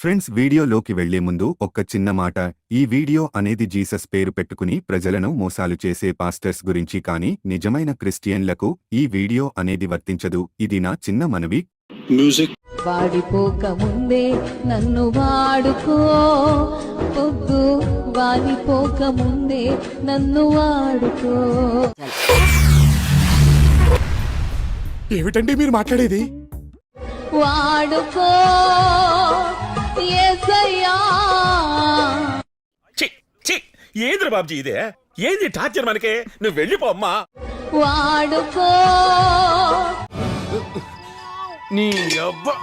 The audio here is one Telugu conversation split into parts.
ఫ్రెండ్స్, వీడియోలోకి వెళ్లే ముందు ఒక్క చిన్న మాట. ఈ వీడియో అనేది జీసస్ పేరు పెట్టుకుని ప్రజలను మోసాలు చేసే పాస్టర్స్ గురించి కానీ నిజమైన క్రిస్టియన్లకు ఈ వీడియో అనేది వర్తించదు. ఇది నా చిన్న మనవి. వాడిపోక ముందే నన్ను వాడుకో, పొద్దు వాడిపోక ముందే నన్ను వాడుకో. ఏమిటండి మీరు మాట్లాడేది? వాడుకో యేసయ్యా. ఏంద్ర బాబ్జీ ఇదే? ఏంది టార్చర్ మనకే? నువ్వు వెళ్ళిపో అమ్మా. వాడుకో నీ అబ్బా.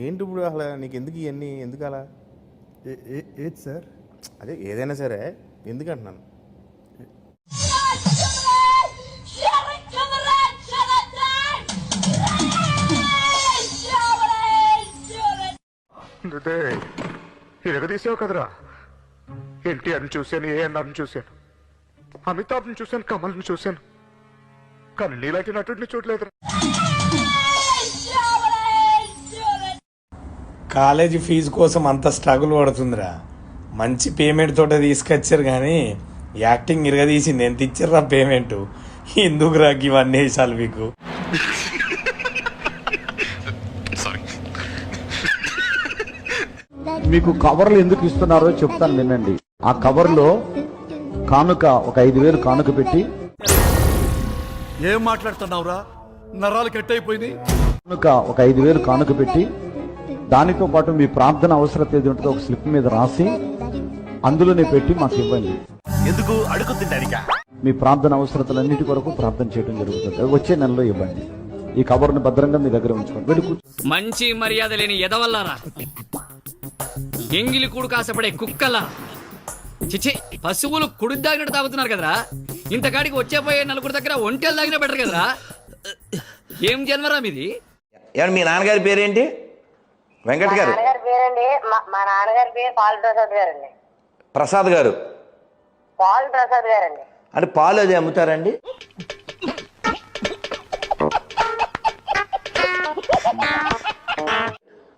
ఏంటి ఇప్పుడు అసలు నీకు ఎందుకు ఇవన్నీ ఎందుకు అలా? ఏది సార్? అదే ఏదైనా సరే ఎందుకు అంటున్నాను. ఇరగదీసావు కదరా. ఎన్టీఆర్ని చూశాను, ఏఎన్ఆర్ని చూశాను, అమితాబ్ని చూశాను, కమల్ని చూశాను, కానీ నీలాంటి నటుడిని చూడలేదురా. కాలేజీ ఫీజు కోసం అంత స్ట్రగుల్ పడుతుందిరా. మంచి పేమెంట్ తోట తీసుకొచ్చారు కానీ యాక్టింగ్ ఇరగదీసింది. ఎంత ఇచ్చారా పేమెంట్? ఎందుకురా ఇవన్నీ వేసాలు మీకు? మీకు కవర్లు ఎందుకు ఇస్తున్నారో చెప్తాను వినండి. ఆ కవర్లో కానుక ఒక 5,000 కానుక పెట్టి. ఏం మాట్లాడుతున్నావురా? నరాలు కట్ అయిపోయినాయి. కానుక ఒక 5,000 కానుక పెట్టి దానితో పాటు మీ ప్రార్థన అవసరత ఏది ఉంటుందో ఒక స్లిప్ మీద రాసి అందులోనే పెట్టి మాకు ఇవ్వండి. ఎందుకు అడుగుతుంటానిక? మీ ప్రార్థన అవసరతలన్నిటి కొరకు ప్రార్థన చేయడం జరుగుతుంది. వచ్చే నెలలో ఇవ్వండి. ఈ కవర్ని భద్రంగా మీ దగ్గర ఉంచుకోండి. వెళ్ళి మంచి మర్యాద లేని ఎదవల్లారా, ఎంగిలి కూడు కాసపడే కుక్కలా, చిచి పశువులు కుడి దాగినట్టు తాగుతున్నారు కదరా. ఇంతకాడికి వచ్చేపోయే నలుగురు దగ్గర ఒంటెలు తాగినా బెటర్ కదరా. ఏం జన్మరా మీది? మీ నాన్నగారి పేరేంటి? వెంకట్ గారు. మా నాన్నగారి పేరు పాల్ ప్రసాద్ గారండి. ప్రసాద్ గారు? పాల్ ప్రసాద్ గారండి. అంటే పాలు అది అమ్ముతారండి?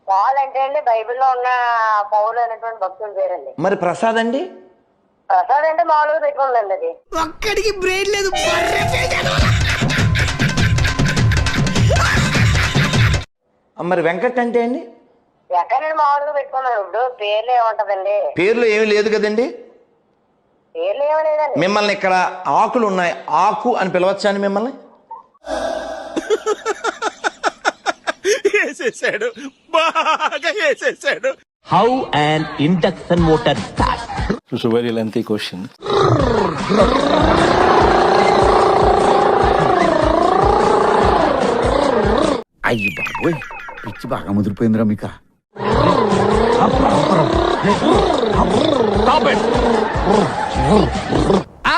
పాల్ అంటే అండి బైబిల్లో ఉన్న పౌలు అనేటువంటి భక్తుల పేరండి. మరి ప్రసాద్ అండి? ప్రసాద్ అంటే మామూలుగా పెట్టుకుందండి. అది ఒక్కడికి బ్రెయిన్ లేదు. మరి వెంకట్ అంటే అండి? ఎక్కడండి మామూలుగా పెట్టుకున్నాను. ఇప్పుడు పేర్లు ఏముంటదండి? పేర్లు ఏమీ లేదు కదండి. పేర్లు ఏమీ లేదండి. మిమ్మల్ని ఇక్కడ ఆకులు ఉన్నాయి, ఆకు అని పిలవచ్చా అని మిమ్మల్ని? వేసేసాడు, బాగా వేసేసాడు. How an induction motor starts? It's a very lengthy question. అయ్యి బాబోయ్, పిచ్చి బాగా ముదిరిపోయిందిరా మీకు.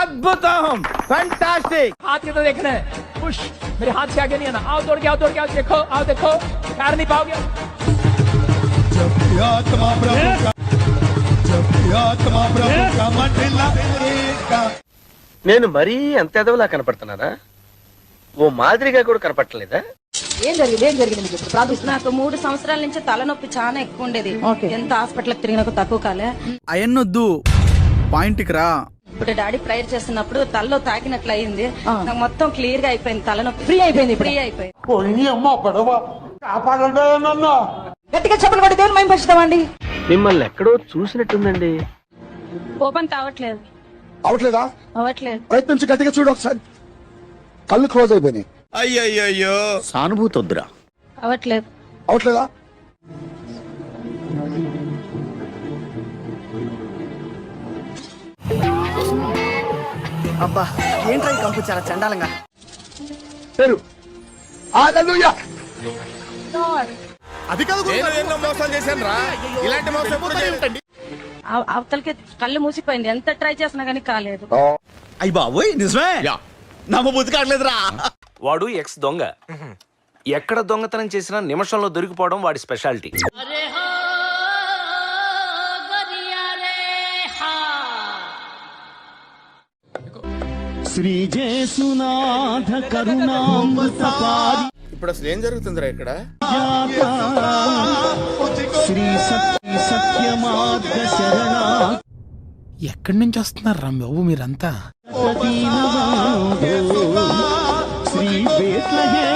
అద్భుతం, fantastic. हाथ के तो देखना है. पुश. मेरे हाथ से आगे नहीं आना. आओ दौड़ के आओ. देखो, आओ देखो. पैर नहीं पाओगे. నేను మరీ అంత ఎదవలా కనపడుతున్నానా? ఓ మాదిరిగా కూడా కనపడలేదా? ఏం జరిగింది మీకు? నాకు 3 సంవత్సరాల నుంచి తలనొప్పి చాలా ఎక్కువ ఉండేది. ఎంత హాస్పిటల్కి తిరిగినా తక్కువ కాలే. అయన్నొద్దు, పాయింట్కి రా. ఇప్పుడు డాడీ ప్రేయర్ చేస్తున్నప్పుడు తలలో తాకినట్లు అయింది. నాకు మొత్తం క్లియర్ గా అయిపోయింది. తలనొప్పి ఫ్రీ అయిపోయింది. గట్టిగా చెప్పలు కొట్టి దేవుని మేము పరుస్తామండి. మిమ్మల్ని ఎక్కడో చూసినట్టుందండి. ఓపెన్ కావట్లేదు. అవ్వట్లేదు. ప్రయత్నించి గట్టిగా చూడు ఒకసారి. కళ్ళు క్లోజ్ అయిపోయినాయి. అయ్యయ్యో, సానుభూతి వద్దురా. అవట్లేదా? అబ్బా, ఏంట్రా ఈ కంపు చాలా చండాలంగా. అది కాదు, ఎన్నో మోసం చేశాను రా. ఇలాంటి మోసం ఎప్పుడు చేయలేదండి. అవతలకి కళ్ళు మూసిపోయింది. ఎంత ట్రై చేసినా గానీ కాలేదు. అయ్యి బాబోయ్, నిజమే? నమ్మబుద్ధి కావట్లేదురా. వాడు ఎక్స్ దొంగ. ఎక్కడ దొంగతనం చేసినా నిమిషంలో దొరికిపోవడం వాడి స్పెషాలిటీ. శ్రీజేసునాథ కరుణామృతపారి ఇప్పుడు అసలు ఏం జరుగుతుందిరా ఇక్కడ? శ్రీ సత్యమార్గ శరణ ఎక్కడి నుంచి వస్తున్నారు రా బాబు మీరంతా? శ్రీ బేత్లహే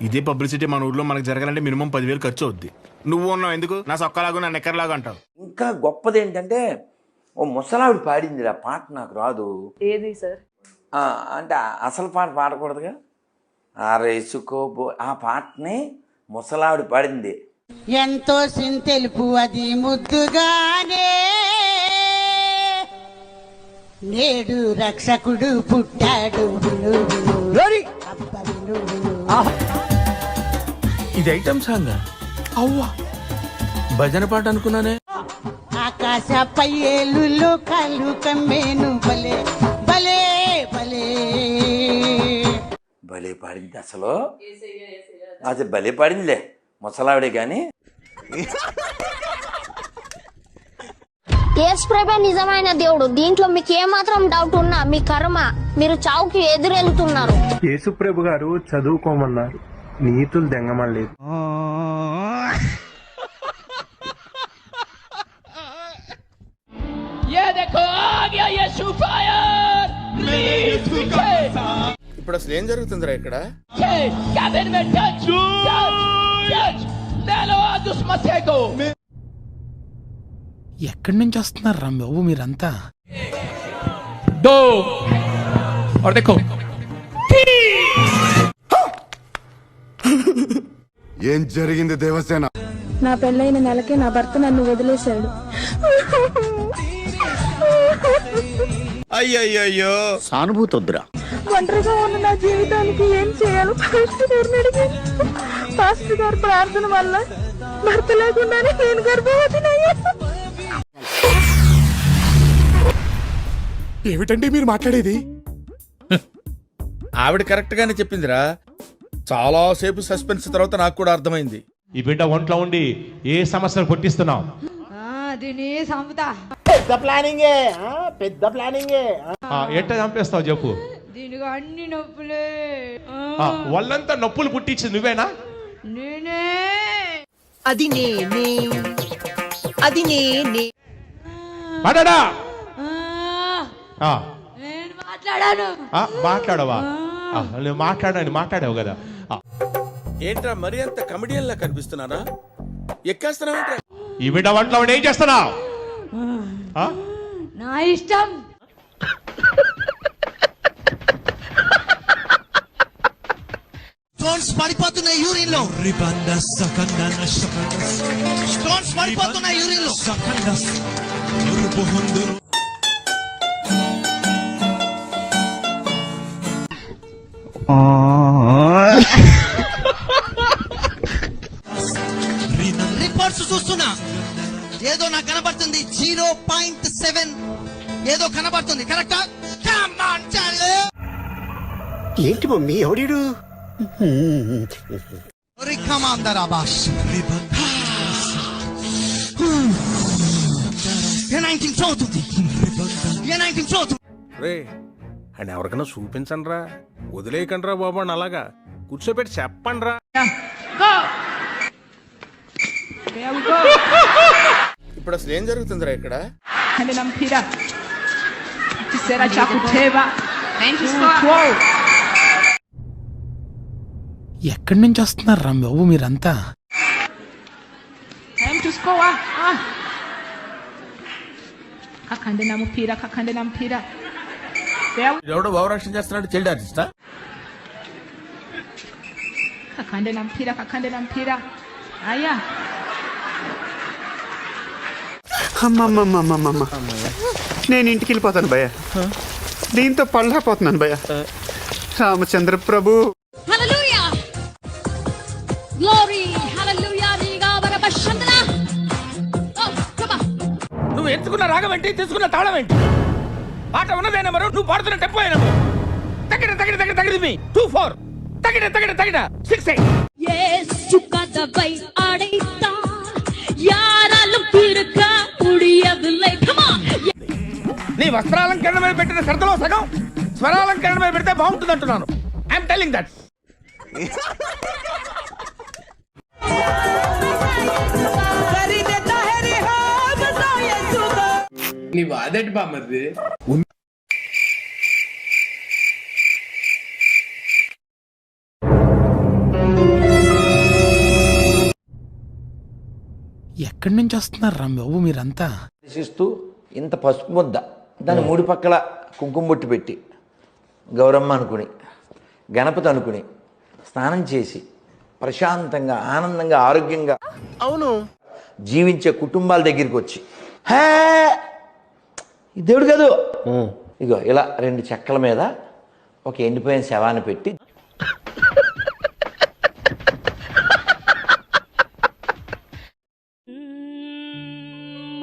ఇదే పబ్లిసిటీ మన ఊర్లో మనకు జరగాలంటే మినిమం 10,000 ఖర్చు అవుద్ది. నువ్వు ఉన్నావు ఎందుకు? నా సొక్కలాగా నా నెక్కర్లాగా అంటావు. ఇంకా గొప్పది ఏంటంటే ఓ ముసలావిడ పాడింది ఆ పాట నాకు రాదు. ఏది సార్? అంటే అసలు పాట పాడకూడదుగా. ఆరేసుకోబో ఆ పాటని ముసలావిడ పాడింది. ఎంతో తెలుపు అది ముద్దుగానే నేడు రక్షకుడు పుట్టాడు విను విను అబ్బ విను విను. ఇది ఐటమ్ సాంగ్. అవ్వా భజన పాట అనుకున్నానే. ఆకాశపై ఏలులో కళ్ళు కమ్మేను భలే భలే భలే భలే పాడింది అసలు. అది భలే పాడిందిలే ముసలావిడే కానీ. యేసుప్రభే నిజమైన దేవుడు. దీంట్లో మీకు ఏమాత్రం డౌట్ ఉన్నా మీ కర్మ. మీరు చావుకి ఎదురెళ్తున్నారు. యేసుప్రభు గారు చదువుకోమన్నారు, నీతులు దెంగమలేదు. ये देखो आ गया यीशु फायर रिलीज विकेट ఇప్పుడు అసలు ఏం జరుగుతుందిరా ఇక్కడ? कैबिन में टच टच ले लो आज उस मसीह को. ఎక్కడి నుంచి వస్తున్నారు రా బాబు మీరంతా? दो और देखो ఏం జరిగింది దేవసేన? నా పెళ్ళైన నెలకే నా భర్త నన్ను వదిలేశాడు. అయ్యయ్యో సానుభూతి వద్దురా. ఒంటరిగా ఉన్న నా జీవితానికి ఏం చేయాలో పాస్టర్ గారిని అడిగాను. పాస్టర్ గారి ప్రార్థన వల్ల భర్త లేకుండానే నేను గర్భవతినయ్యాను. ఏమిటండి మీరు మాట్లాడేది? ఆవిడ కరెక్ట్ గానే చెప్పిందిరా. చాలా సేపు సస్పెన్స్ తర్వాత నాకు కూడా అర్థమైంది. ఈ బిడ్డ ఒంట్లో ఉండి ఏ సమస్యను పుట్టిస్తున్నావు? పెద్ద ప్లానింగే పెద్ద ప్లానింగే. ఎట్ట చంపేస్తావు చెప్పు. దీనికి అన్ని నొప్పులే. వాళ్ళంతా నొప్పులు పుట్టించింది నువ్వేనా? నేనే. అది నేనే అది నేనే. మాట్లాడా నేను మాట్లాడాను. మాట్లాడవా? నువ్వు మాట్లాడావు కదా. ఏంట్రా మరి అంత కమెడియన్ లా కనిపిస్తున్నారా? ఎక్కేస్తున్నావేంట్రా? ఈ బిడ్డ వంటలో ఏం చేస్తున్నావు? నా ఇష్టం. స్టోన్స్ పడిపోతున్నాయి యూరిన్ లో. స్టోన్స్ పడిపోతున్నాయి యూరిన్ లో. రిపోర్ట్స్ చూస్తున్నా ఏదో నాకు కనబడుతుంది 0.7 ఏదో కనబడుతుంది. కరెక్టా? ఏంటి మమ్మీ ఎవడు? రే అండ్ ఎవరికైనా చూపించండి రా, వదిలేయకండి రా బాబు అని అలాగా కూర్చోబెట్టి చెప్పండి రా. ఇప్పుడు అసలు ఏం జరుగుతుందిరా ఇక్కడ? ఎక్కడి నుంచి వస్తున్నారు రా బాబు మీరంతా? చూసుకోవా ఎవడో భావరాష్ట్రం చేస్తున్నాడు, చైల్డ్ ఆర్టిస్టా? అయ్యా అమ్మమ్మమ్మమ్మమ్మ, నేను ఇంటికి వెళ్ళిపోతాను భయ్య. దీంతో పళ్ళపోతున్నాను భయ్య. రామచంద్ర ప్రభు. హల్లెలూయా గ్లోరీ హల్లెలూయా నీగావర బషందన. నువ్వు ఎంచుకున్న రాగం ఏంటి, తీసుకున్న తాళం ఏంటి? పాట ఉన్నదే నెంబరు, నువ్వు పాడుతున్న టెంపో నెంబరు. తగిన తగిన తగిన తగిన 2-4 తగిన తగిన తగిన 6-8. యేసు కదవై ఆడైతా యారాలు పిరక ఉడియదులై. Come on. నీ వస్త్రాలంకరణ మీద పెట్టిన శ్రద్ధలో సగం స్వరాలంకరణ మీద పెడితే బాగుంటుంది అంటున్నాను. I'm telling that. నీ వాదటి బామ్మది. ఎక్కడి నుంచి వస్తున్నారు రా బాబు మీరంతా? దర్శిస్తూ ఇంత పసుపు ముద్ద దాని మూడు పక్కల కుంకుమ బొట్టు పెట్టి గౌరమ్మ అనుకుని గణపతి అనుకుని స్నానం చేసి ప్రశాంతంగా ఆనందంగా ఆరోగ్యంగా అవును జీవించే కుటుంబాల దగ్గరికి వచ్చి హే ఈ దేవుడు కాదు ఇగో ఇలా 2 చెక్కల మీద ఒక ఎండిపోయిన శవాన్ని పెట్టి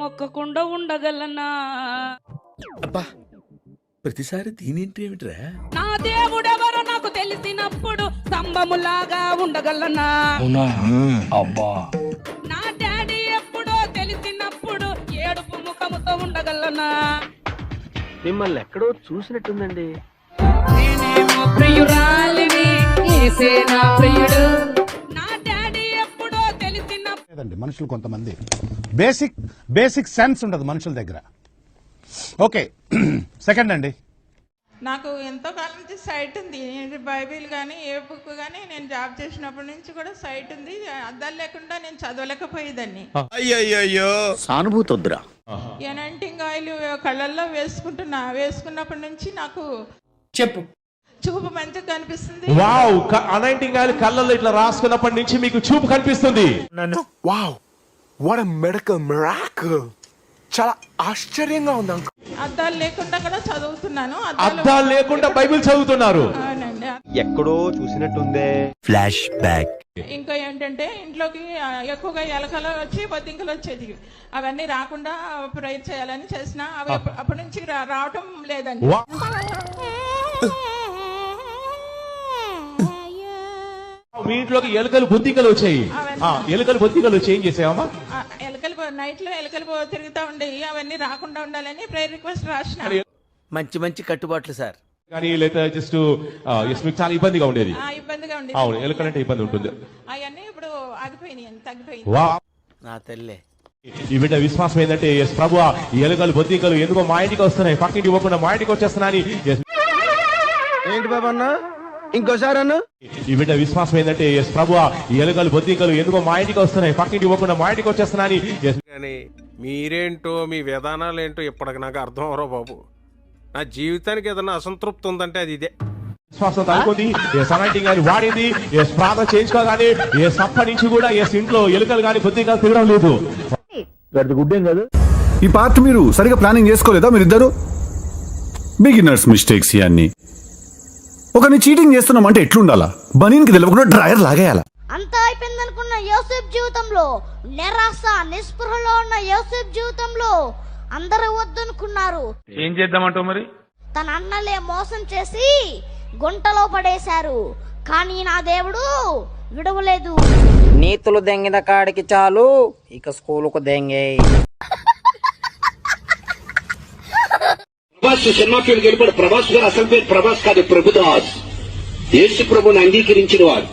మొక్కకుండా ఉండగలనా? అబ్బా ప్రతిసారి దీనేంటి ఏమిట్రా? నా దేవుడెవరో నాకు తెలిసినప్పుడు స్తంభములాగా ఉండగలనా? అబ్బా నా డాడీ ఎప్పుడో తెలిసినప్పుడు ఏడుపు ముఖముతో ఉండగలనా? మిమ్మల్ని ఎక్కడో చూసినట్టుందండి. నేనేమో ప్రియురాలిని, యేసే నా ప్రియుడు. నా డాడీ ఎప్పుడో తెలిసినప్పుడు మనుషులు కొంతమంది బేసిక్ సెన్స్ ఉండదు మనుషుల దగ్గర. ఓకే సెకండ్ అండి, నాకు ఎంతో కాలం నుంచి సైట్ ఉంది. బైబిల్ కానీ ఏ బుక్ కానీ నేను జాబ్ చేసినప్పటి నుంచి కూడా సైట్ ఉంది. అద్దాలు లేకుండా నేను చదవలేకపోయేదాన్ని. అయ్యయ్యో సానుభూతి వద్దురా. ఎనంటింగ్ ఆయిల్ కళ్ళల్లో వేసుకున్నప్పటి నుంచి నాకు చెప్పు. చూపు మంచిగా కనిపిస్తుంది. వావ్, అనైటింగ్ ఆయిల్ కళ్ళల్లో ఇట్లా రాసుకున్నప్పటి నుంచి మీకు చూపు కనిపిస్తుంది. Wow what a medical miracle, చాలా ఆశ్చర్యంగా ఉంది అంకుల్. అద్దాలు లేకుండా కూడా చదువుతున్నాను. అద్దాలు లేకుండా బైబిల్ చదువుతున్నారు. అవునండి. ఎక్కడో చూసినట్టుందే. Flash back. ఇంకా ఏంటంటే ఇంట్లోకి ఎక్కువగా ఎలకలు వచ్చి బొద్దింకలు వచ్చేది. అవన్నీ రాకుండా ప్రేయర్ చేయాలని చేసిన అవి అప్పటి నుంచి రావటం లేదండి. మీ ఇంట్లోకి ఎలుకలు బొద్దింకలు వచ్చాయి. ఎలుకలు బొద్దింకలు వచ్చి ఏం చేసావమ్మా? నైట్ లో ఎలకలు తిరుగుతూ ఉండేవి. అవన్నీ రాకుండా ఉండాలని ప్రేయర్ రిక్వెస్ట్ రాసిన. మంచి కట్టుబాట్లు సార్. కానీ లేదా జస్ట్ మీకు చాలా ఇబ్బందిగా ఉండేది. ఇబ్బందిగా ఉండేది. అవును, ఎలుకలంటే ఇబ్బంది ఉంటుంది. అవన్నీ ఇప్పుడు ఆగిపోయినాయి, తగ్గిపోయింది. వా నా తల్లే. ఈ బిడ్డ విశ్వాసం ఏంటంటే ఎస్ ప్రభువా, ఈ ఎలుకలు బొద్దింకలు ఎందుకో మా ఇంటికి వస్తున్నాయి, పక్కింటి ఇవ్వకుండా మా ఇంటికి వచ్చేస్తున్నాయని. ఏంటి బాబా అన్న? ఇంకోసారి అన్న. ఈ బిడ్డ విశ్వాసం ఏంటంటే ఎస్ ప్రభువా, ఈ ఎలుకలు బొద్దింకలు ఎందుకో మా ఇంటికి వస్తున్నాయి, పక్కింటి ఇవ్వకుండా మా ఇంటికి వచ్చేస్తున్నాయని. కానీ మీరేంటో మీ విధానాలు ఏంటో ఇప్పటికి నాకు అర్థం అవరో బాబు. నా జీవితానికి ఏదైనా అసంతృప్తి ఉందంటే అది ఇదే. విశ్వాసం తగ్గుతుంది. ఎస్ అనైటింగ్ గాని వాడింది. ఎస్ ప్రార్థన చేయించుకోగానే ఎస్ అప్పటి నుంచి కూడా ఎస్ ఇంట్లో ఎలుకలు కానీ బొద్దింకలు తిరగడం లేదు. గుడ్డేం కాదు. ఈ పార్ట్ మీరు సరిగా ప్లానింగ్ చేసుకోలేదా? మీరిద్దరు బిగినర్స్ మిస్టేక్స్ ఇవన్నీ. ఒకరిని చీటింగ్ చేస్తున్నామంటే ఎట్లుండాలా? బనీన్కి తెలియకుండా డ్రాయర్ లాగేయాలా? అంతా అయిపోయింది అనుకున్న యోసేపు జీవితంలో నిరాశ నిస్పృహలో ఉన్న యోసేపు జీవితంలో అందరూ వద్దనుకున్నారు. ఏం చేద్దామంటావు మరి? తన అన్నలే మోసం చేసి గుంటలో పడేశారు. కానీ నా దేవుడు విడవలేదు. నీతులు దెంగిన కాడికి చాలు, ఇక స్కూలుకు దెంగే. సినిమా ఫీల్డ్ గెలిపాడు ప్రభాస్ గారు. అసలు పేరు ప్రభాస్ కాదు, ప్రభుదాస్. యేసు ప్రభుని అంగీకరించిన వారు.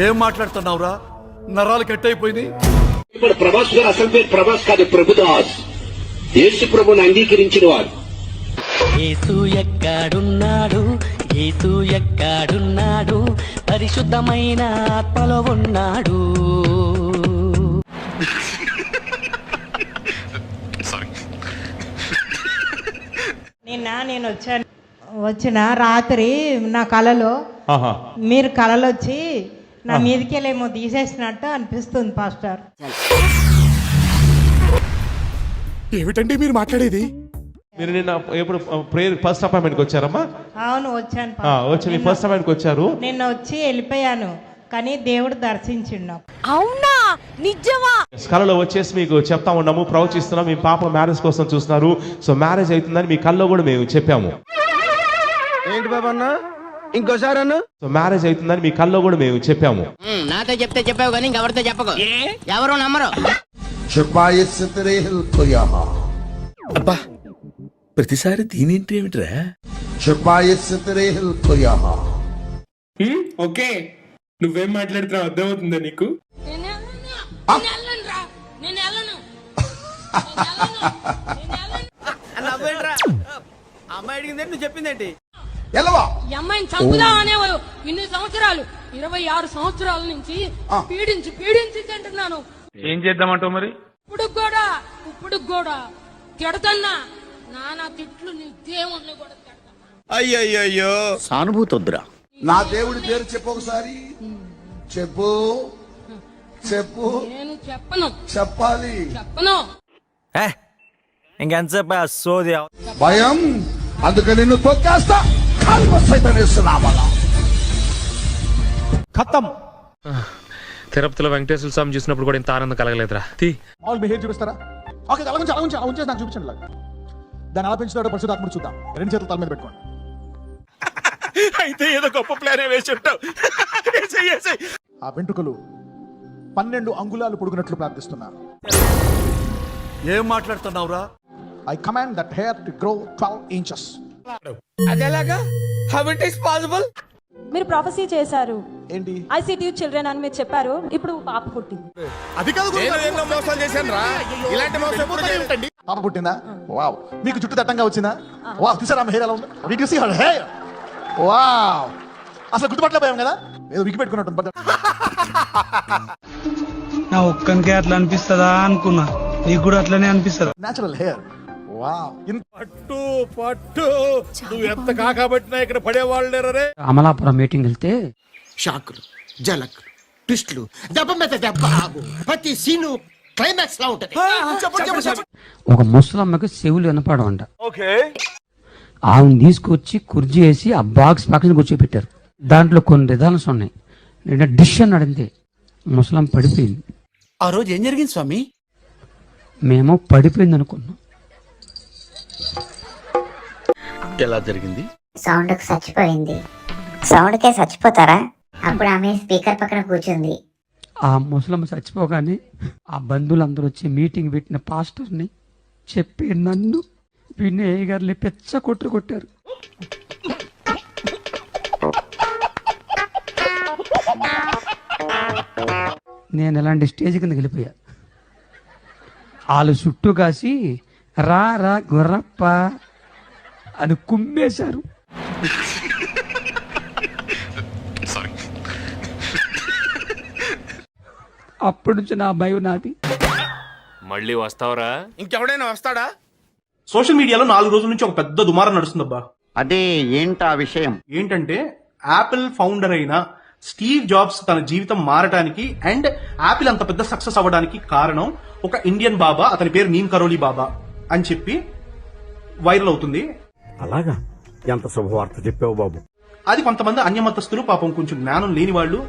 ఏం మాట్లాడుతున్నావురా? నరాలు కట్ అయిపోయింది. ప్రభాస్ గారు. అసలు పేరు ప్రభాస్ కాదు, ప్రభుదాస్. యేసు ప్రభుని అంగీకరించిన వారు. యేసు ఎక్కడున్నాడు, యేసు ఎక్కడున్నాడు, పరిశుద్ధమైన ఆత్మలో ఉన్నాడు. నేను వచ్చిన రాత్రి నా కలలో మీరు కలలో వచ్చి నా మీదకెళ్ళేమో తీసేసినట్టు అనిపిస్తుంది పాస్టర్. ఏమిటండి మీరు మాట్లాడేది? మీరు నిన్న ఎప్పుడు ప్రేయర్ ఫస్ట్ అపాయింట్మెంట్కి వచ్చారమ్మా? అవును వచ్చాను. వచ్చి మీ ఫస్ట్ అపాయింట్కి వచ్చారు. నిన్న వచ్చి వెళ్ళిపోయాను, కానీ దేవుడు దర్శించిండు. అవునా? నిజమా? కళలో వచ్చేసి మీకు చెప్తా ఉన్నాము, ప్రవచిస్తున్నాం. మీ పాప మ్యారేజ్ కోసం చూస్తున్నారు. సో మ్యారేజ్ అవుతుందని మీ కళ్ళలో కూడా మేము చెప్పాము. ఏంటి బాబా అన్న? ఇంకోసారి అన్న. సో మ్యారేజ్ అవుతుందని మీ కళ్ళలో కూడా మేము చెప్పాము. నాతో చెప్తే చెప్పావు కానీ ఇంకెవరితో చెప్పకు, ఎవరు నమ్మరు. అబ్బా ప్రతిసారి దీనింటి ఏమిట్రా? ఓకే, నువ్వేం మాట్లాడుతున్నావు అర్థమవుతుందా నీకు? అమ్మాయి అడిగిందేంటి, నువ్వు చెప్పిందేంటి? ఈ అమ్మాయిని చంపుదాం అనేవారు ఇన్ని సంవత్సరాలు, 26 సంవత్సరాల నుంచి పీడించి పీడించి తింటున్నాను. ఏం చేద్దామంటావు మరి? ఇప్పుడు కూడా తిడతన్నా, నానా తిట్లు నీ దేవుణ్ణి కూడా తిడతా. అయ్యయ్యో, సానుభూతి వద్దురా. నా దేవుడి పేరు చెప్పు ఒకసారి. చెప్పు చెప్పు. నేను చెప్పను. చెప్పాలి. చెప్పను. ఇంకెంతసేపు సోది? భయం, అందుకని నిన్ను తొక్కేస్తా. ఖతం. తిరుపతిలో వెంకటేశ్వర స్వామి చూసినప్పుడు కూడా ఇంత ఆనందం కలగలేదురా. మామూలు బిహేవ్ చూపిస్తారా? ఓకే, అలా ఉంచి నాకు చూపించండి. దాన్ని అలా పెంచుతాడో పరిశుద్ధాత్ముడు చూద్దాం. 2 చేతులు తల మీద పెట్టుకోండి. అయితే ఏదో గొప్ప ప్లాన్ వేసి ఉంటావు. ఆ వెంట్రుకలు 12 అంగుళాలు పొడుగునట్లు ప్రార్థిస్తున్నా. ఏం మాట్లాడుతున్నావురా? I command that hair to grow 12 inches. అదేలాగా? How it is possible? మీరు ప్రొఫెసీ చేశారు, ఏంటి? ఐసిటి చిల్డ్రన్ అని మీరు చెప్పారు. ఇప్పుడు పాప పుట్టింది. అది కాదు. నేను మోసం చేశాను రా. ఇలాంటి మోసం ఎప్పుడు చేయకండి. పాప పుట్టిందా? వావ్. మీకు చుట్టూ దట్టంగా వచ్చిందా? వావ్. చూసారా ఆమె హెయిర్ ఎలా ఉంది? Did you see her hair? Wow. అసలు గుర్తుపట్టలేకపోయాం కదా, ఏదో వికి పెట్టుకున్నట్టు. నా ఒక్కనికే అట్లా అనిపిస్తుందా అనుకున్నా, నీకు కూడా అట్లనే అనిపిస్తుందా? Natural hair. వావ్. పట్టు పట్టు, నువ్వు ఎంత కాకబట్టినా ఇక్కడ పడేవాళ్ళు లేరే. అమలాపురం మీటింగ్ వెళ్తే షాకులు, జలకులు, ట్విస్టులు, దెబ్బ మీద దెబ్బ, ప్రతి సీను క్లైమాక్స్ లా ఉంటది. ఒక ముసలమ్మకి చెవులు వినపడవంట. ఆమెను తీసుకొచ్చి కుర్జీ వేసి ఆ బాక్స్ పక్కన కూర్చోబెట్టారు. దాంట్లో కొన్ని రిధాన్స్ ఉన్నాయి. నేను డిష్ అన్నాడు అంతే. ముసలం పడిపోయింది. ఆ రోజు ఏం జరిగింది స్వామి? మేము పడిపోయింది అనుకున్నాం. ఎలా జరిగింది? సౌండ్ చచ్చిపోయింది. సౌండ్కే చచ్చిపోతారా? అప్పుడు ఆమె స్పీకర్ పక్కన కూర్చుంది. ఆ ముసలమ్మ చచ్చిపోగానే ఆ బంధువులందరూ వచ్చి మీటింగ్ పెట్టిన పాస్టర్ని చెప్పి నన్ను వినయ్ గారిని పెచ్చ కొట్టారు. నేను ఎలాంటి స్టేజ్ కిందకి వెళ్ళిపోయా. వాళ్ళు చుట్టూ కాసి రా రా గుర్రప్ప అని కుమ్మేశారు. అప్పటి నుంచి నా భయం నాది. మళ్ళీ వస్తావరా? ఇంకెవడైనా వస్తాడా? సోషల్ మీడియాలో 4 రోజుల నుంచి ఒక పెద్ద దుమారం నడుస్తుందబ్బా. అదే ఏంటా విషయం? ఏంటంటే యాపిల్ ఫౌండర్ అయిన స్టీవ్ జాబ్స్ తన జీవితం మారటానికి అండ్ యాపిల్ అంత పెద్ద సక్సెస్ అవ్వడానికి కారణం ఒక ఇండియన్ బాబా, అతని పేరు నీమ్ కరోలి బాబా అని చెప్పి వైరల్ అవుతుంది. అలాగా? ఎంత శుభవార్త చెప్పావు బాబు. అది కొంతమంది అన్యమతస్తులు, పాపం కొంచెం జ్ఞానం లేని వాళ్ళు,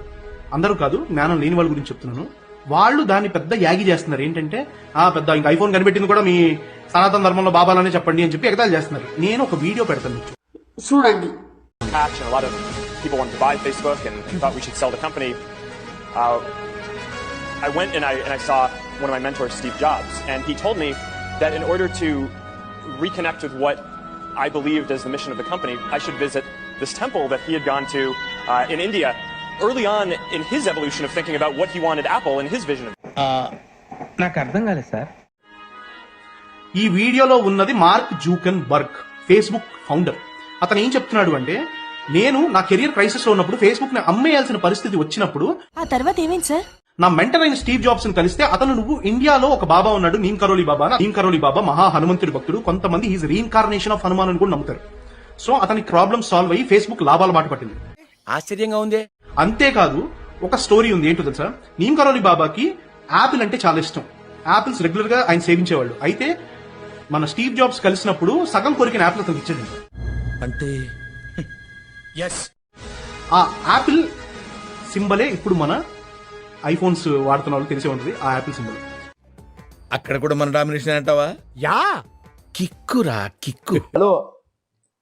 అందరూ కాదు, జ్ఞానం లేని వాళ్ళ గురించి చెప్తున్నాను, వాళ్ళు దాన్ని పెద్ద యాగి చేస్తున్నారు. ఏంటంటే పెద్ద ఇంకా ఐఫోన్ కనిపెట్టింది కూడా మీ సనాతన ధర్మంలో బాబాలనే చెప్పండి అని చెప్పి ఎగతాళి చేస్తున్నారు. నేను ఒక వీడియో పెడతాను చూడండి. A lot of people wanted to buy Facebook and thought we should sell the company. I went and I saw one of my mentors, Steve Jobs, and he told me that in order to reconnect with what I believed as the mission of the company, I should visit this temple that he had gone to in India early on in his evolution of thinking about what he wanted Apple and his vision. నాకు అర్థం కాలేదు సార్. ఈ వీడియోలో ఉన్నది మార్క్ జూకన్బర్గ్, ఫేస్బుక్ ఫౌండర్. అతను ఏం చెప్తున్నాడు అంటే, నేను నా కెరియర్ క్రైసిస్ లో ఉన్నప్పుడు ఫేస్బుక్ ని అమ్మేయాల్సిన పరిస్థితి వచ్చినప్పుడు ఆ తర్వాత ఏమైంది సార్? నా మెంటర్ అయిన స్టీవ్ జాబ్స్ ని కలిస్తే అతను, నువ్వు ఇండియాలో ఒక బాబా ఉన్నాడు నీమ్ కరోలి బాబా. నీమ్ కరోలి బాబా మహా హనుమంతుడి భక్తుడు. కొంతమంది ఈజ్ రీఇన్కార్నేషన్ ఆఫ్ హనుమాన్ అని కూడా నమ్ముతారు. సో అతని ప్రాబ్లమ్ సాల్వ్ అయ్యి ఫేస్బుక్ లాభాల బాట పట్టింది. ఆశ్చర్యంగా ఉంది. అంతేకాదు, ఒక స్టోరీ ఉంది. ఏంటో తెలుసా? నీమ్ కరోలి బాబాకి యాపిల్ అంటే చాలా ఇష్టం. యాపిల్స్ రెగ్యులర్ గా ఆయన సేవించేవాళ్ళు. అయితే మన స్టీవ్ జాబ్స్ కలిసినప్పుడు సగం కొరికిన యాపిల్ అతనికి ఇచ్చేది. అంటే ఆ యాపిల్ సింబలే ఇప్పుడు మన ఐఫోన్స్ వాడుతున్న వాళ్ళు తెలిసే ఉంటుంది. ఆ యాపిల్ సింబల్ అక్కడ కూడా మన డామినేషన్ అంటావా? Yeah, కిక్కురా kick. హలో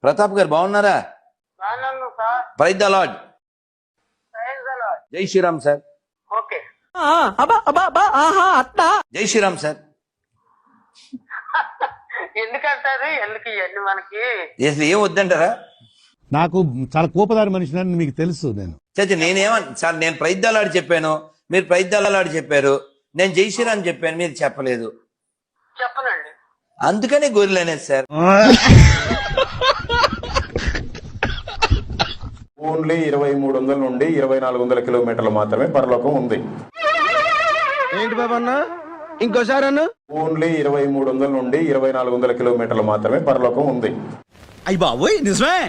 ప్రతాప్ గారు, బాగున్నారా? Praise the lord. జై శ్రీరామ్ సార్. జై శ్రీరామ్ సార్. ఎందుకంటారు ఎందుకు ఇవన్నీ మనకి? అసలు ఏం వద్దంటారా? నాకు చాలా కోపదారి మనిషిని మీకు తెలుసు. నేను చచ్చి సార్ నేను ప్రయుద్ధాలాడి చెప్పాను, మీరు ప్రయుద్ధాలాడి చెప్పారు. నేను జైశ్రీరామ్ చెప్పాను, మీరు చెప్పలేదు. చెప్పనండి. అందుకనే గొర్రెలు అనేది సార్. ఓన్లీ 2300 నుండి 2400 కిలోమీటర్లు మాత్రమే పరలోకం ఉంది. ఏంటి బాబు అన్న, ఇంకోసారి అన్న? ఓన్లీ 2300 నుండి 2400 కిలోమీటర్లు మాత్రమే పరలోకం ఉంది. అయ్యి బాబోయ్, నిజమే?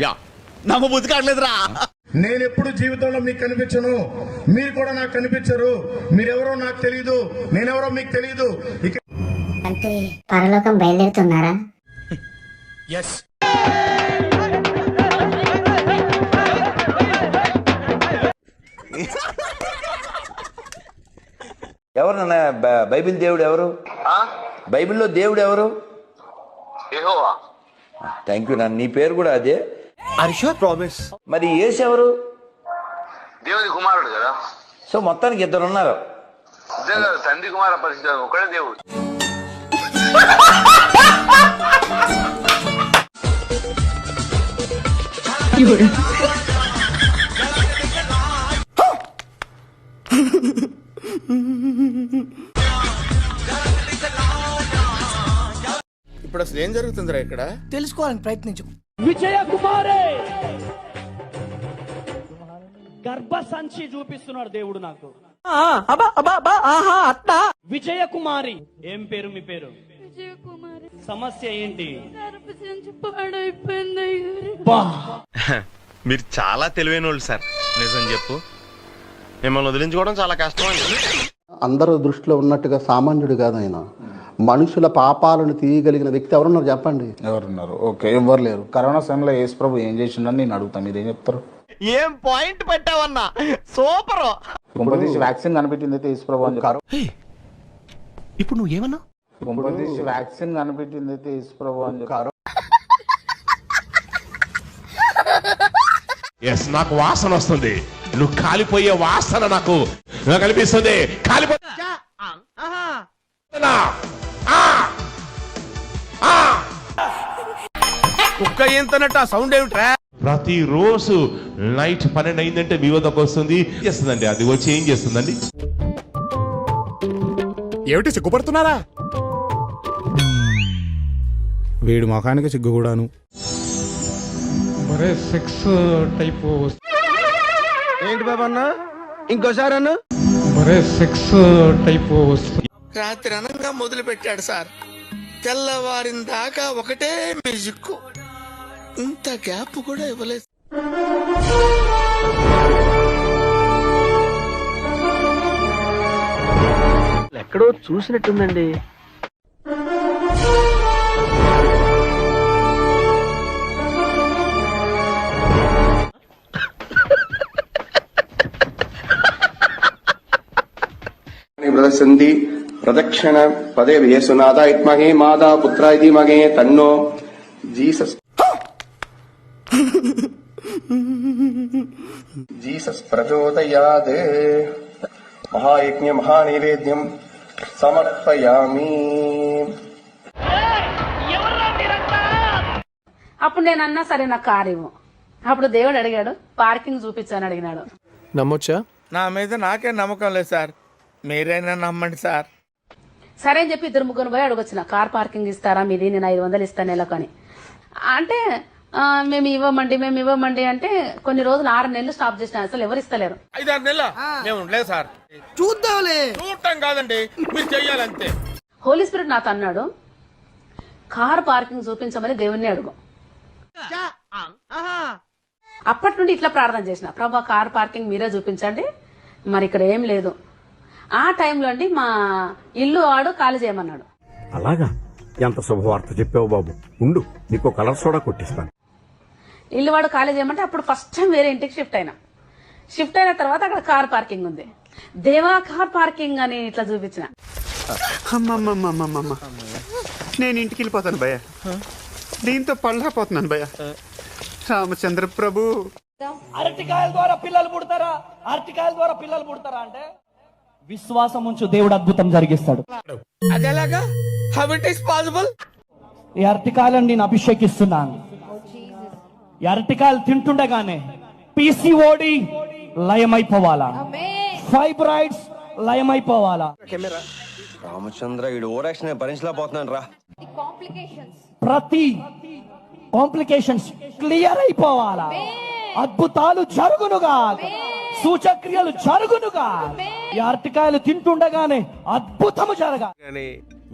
నమ్మబుద్ధి కావట్లేదురా. నేను ఎప్పుడు జీవితంలో మీకు కనిపించను, మీరు కూడా నాకు కనిపించరు. మీరెవరో నాకు తెలియదు, నేనెవరో మీకు తెలియదు. అంటే పరలోకం బయలుదేరుతున్నారా? ఎవరు నాన్న బైబిల్ దేవుడు ఎవరు? బైబిల్లో దేవుడు ఎవరు? యెహోవా. థ్యాంక్ యూ నాన్న. నీ పేరు కూడా అదే? ప్రామిస్. మరి యేసు ఎవరు? దేవుని కుమారుడు కదా. సో మొత్తానికి ఇద్దరు ఉన్నారు. తండ్రి కుమార పరిస్థితి ఒకడే దేవుడు. ఇప్పుడు అసలు ఏం జరుగుతుందిరా ఇక్కడ? తెలుసుకోవాలని ప్రయత్నించు. విజయ కుమారే గర్భసంచి చూపిస్తున్నాడు దేవుడు నాకు. విజయ కుమారి. ఏం పేరు మీ పేరు? విజయకుమారి. సమస్య ఏంటి? గర్భసంచి పాడైపోయింది. మీరు చాలా తెలివైన వాళ్ళు సార్. నిజం చెప్పు, మిమ్మల్ని వదిలించుకోవడం చాలా కష్టం అండి. అందరూ దృష్టిలో ఉన్నట్టుగా సామాన్యుడు కాదు ఆయన. మనుషుల పాపాలను తీయగలిగిన వ్యక్తి ఎవరున్నారు చెప్పండి? ఎవరున్నారు? ఓకే, ఎవరు లేరు. కరోనా సమయంలో యేసు ప్రభు ఏం చేసిండని నేను అడుగుతా, మీరు ఏం చెప్తారు? ఏం పాయింట్ పెట్టావన్నా, సూపర్. కుంపదీసి వ్యాక్సిన్ కనిపెట్టింది అయితే యేసు ప్రభు అని చెప్పారు. ఇప్పుడు నువ్వు ఏమన్నా? కుంపదీసి వ్యాక్సిన్ కనిపెట్టింది అయితే యేసు ప్రభు అని చెప్పారు. నాకు వాసన వస్తుంది, నువ్వు కాలిపోయే వాసన నాకు కనిపిస్తుంది. కుక్క ఏంతనట్టు ఆ సౌండ్ ఏమిట్రా? ప్రతిరోజు నైట్ 12 అయిందంటే మీ వద్దకు వస్తుంది, చేస్తుందండి. అది వచ్చి ఏం చేస్తుందండి? ఏమిటి సిగ్గుపడుతున్నారా? వీడి ముఖానికి సిగ్గు కూడాను. సెక్స్ టైప్ ఏంటి బాబు అన్న, ఇంకోసారి అన్న? సెక్స్ టైప్ రాత్రి అనంగా మొదలు పెట్టాడు సార్. తెల్లవారిన దాకా ఒకటే మ్యూజిక్. ఇంత గ్యాప్ కూడా ఇవ్వలేదు. ఎక్కడో చూసినట్టుందండి. ప్రదర్శంతి ప్రదక్షిణ పదే యేసునాథ ఇత్మహే మాతా పుత్ర ఇది మగే తన్నో జీసస్ జీసస్ ప్రచోదయాత్. మహాయజ్ఞ మహానైవేద్యం సమర్పయామి. అప్పుడు నేను అన్నా సరే నాకు కారు ఇవ్వు. అప్పుడు దేవుడు అడిగాడు, పార్కింగ్ చూపించాను అడిగినాడు. నమ్మొచ్చా? నా మీద నాకే నమ్మకం లేదు సార్, మీరైనా నమ్మండి సార్. సరే అని చెప్పి 2-3 పోయి అడగొచ్చిన, కార్ పార్కింగ్ ఇస్తారా మీది, నేను 500 ఇస్తాను నెలకు. అంటే మేము ఇవ్వమండి అంటే కొన్ని రోజులు 6 నెలలు స్టాప్ చేసిన, అసలు ఎవరు ఇస్తలేరు. 5-6 నెలల మేము ఉండలేదు సార్. చూద్దాంలే. చూడటం కాదండి, మీరు చెయ్యాలంతే. హోలీ స్పిరిట్ నాతో అన్నాడు, కార్ పార్కింగ్ చూపించమని దేవుణ్ణి అడుగు. అప్పటి నుండి ఇట్లా ప్రార్థన చేసిన, ప్రభా కార్ పార్కింగ్ మీరే చూపించండి, మరి ఇక్కడ ఏం లేదు. ఆ టైంలో అండి మా ఇల్లు వాడు ఖాళీ చేయమన్నాడు. అలాగా? ఎంత శుభవార్త చెప్పావు బాబు. ఉండు, నీకు కలర్ సోడా కొట్టిస్తాను. ఇల్లు వాడు ఖాళీ చేయమంటే అప్పుడు ఫస్ట్ టైం వేరే ఇంటికి షిఫ్ట్ అయిన తర్వాత అక్కడ కార్ పార్కింగ్ ఉంది. దేవా కార్ పార్కింగ్ అని ఇట్లా చూపించిన. నేను ఇంటికి వెళ్ళిపోతాను భయ్య, దీంతో పళ్ళపోతున్నాను భయ్య. రామచంద్ర ప్రభు. అరటికాయల ద్వారా పిల్లలు పుడతారా? అరటికాయల ద్వారా పిల్లలు పుడతారా అంటే విశ్వాసం ఉంచు, దేవుడు అద్భుతం జరిగిస్తాడు. అదేలాగా? How it is possible? ఈ అరటికాయలను నేను అభిషేకిస్తున్నాను. ఈ అరటికాయలు తింటుండగానే పిసిఓడి లయమైపోవాలా, ఫైబ్రాయిడ్స్ లయమైపోవాలా, రామచంద్ర ఈడు ఓరాక్షన్ భరించలేకపోతున్నాను రా. ప్రతి కాంప్లికేషన్స్ క్లియర్ అయిపోవాలా, అద్భుతాలు జరుగునుగా, సూచక్రియలు జరుగునుగా. ఈ అరటికాయలు తింటుండగానే అద్భుతము జరగా. కానీ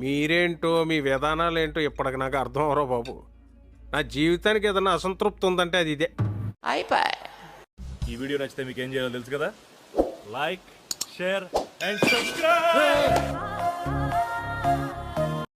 మీరేంటో మీ విధానాలు ఏంటో ఇప్పటికి నాకు అర్థం అవరో బాబు. నా జీవితానికి ఏదైనా అసంతృప్తి ఉందంటే అది ఇదే. ఈ వీడియో నచ్చితే మీకు ఏం చేయాలో తెలుసు కదా. Like, share and subscribe.